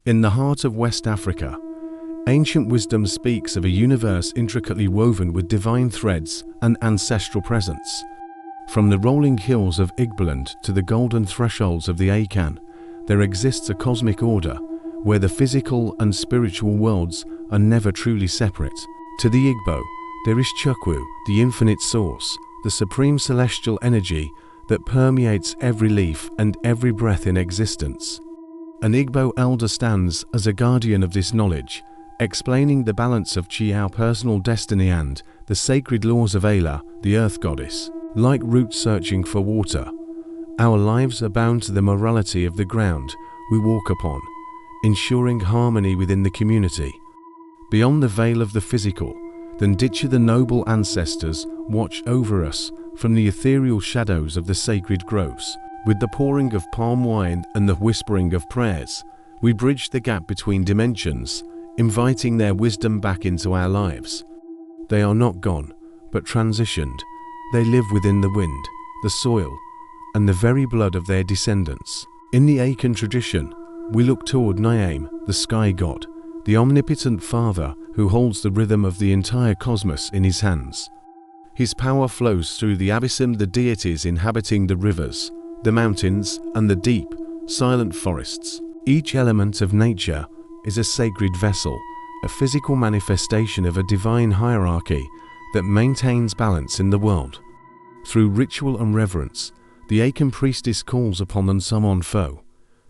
In the heart of West Africa, ancient wisdom speaks of a universe intricately woven with divine threads and ancestral presence. From the rolling hills of Igbo to the golden thresholds of the Akan, there exists a cosmic order where the physical and spiritual worlds are never truly separate. To the Igbo, there is Chukwu, the infinite source, the supreme celestial energy that permeates every leaf and every breath in existence. An Igbo elder stands as a guardian of this knowledge, explaining the balance of Chi, our personal destiny, and the sacred laws of Ala, the earth goddess. Like roots searching for water, our lives are bound to the morality of the ground we walk upon, ensuring harmony within the community. Beyond the veil of the physical, the Ndichie, the noble ancestors, watch over us from the ethereal shadows of the sacred groves. With the pouring of palm wine and the whispering of prayers, we bridge the gap between dimensions, inviting their wisdom back into our lives. They are not gone, but transitioned. They live within the wind, the soil, and the very blood of their descendants. In the Akan tradition, we look toward Nyame, the sky god, the omnipotent father who holds the rhythm of the entire cosmos in his hands. His power flows through the abysm, the deities inhabiting the rivers, the mountains, and the deep, silent forests. Each element of nature is a sacred vessel, a physical manifestation of a divine hierarchy that maintains balance in the world. Through ritual and reverence, the Akan priestess calls upon the Nsamanfo,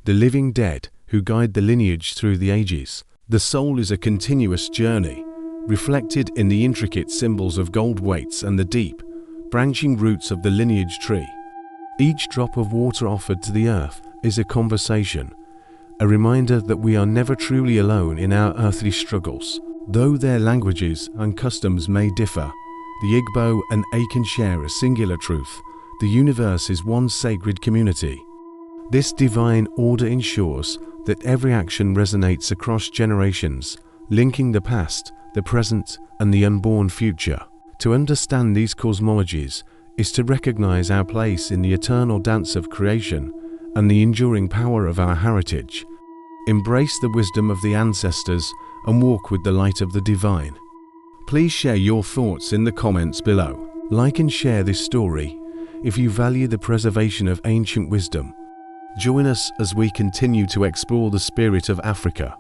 the living dead who guide the lineage through the ages. The soul is a continuous journey, reflected in the intricate symbols of gold weights and the deep, branching roots of the lineage tree. Each drop of water offered to the earth is a conversation, a reminder that we are never truly alone in our earthly struggles. Though their languages and customs may differ, the Igbo and Akan share a singular truth: the universe is one sacred community. This divine order ensures that every action resonates across generations, linking the past, the present, and the unborn future. To understand these cosmologies is to recognize our place in the eternal dance of creation and the enduring power of our heritage. Embrace the wisdom of the ancestors and walk with the light of the divine. Please share your thoughts in the comments below. Like and share this story if you value the preservation of ancient wisdom. Join us as we continue to explore the spirit of Africa.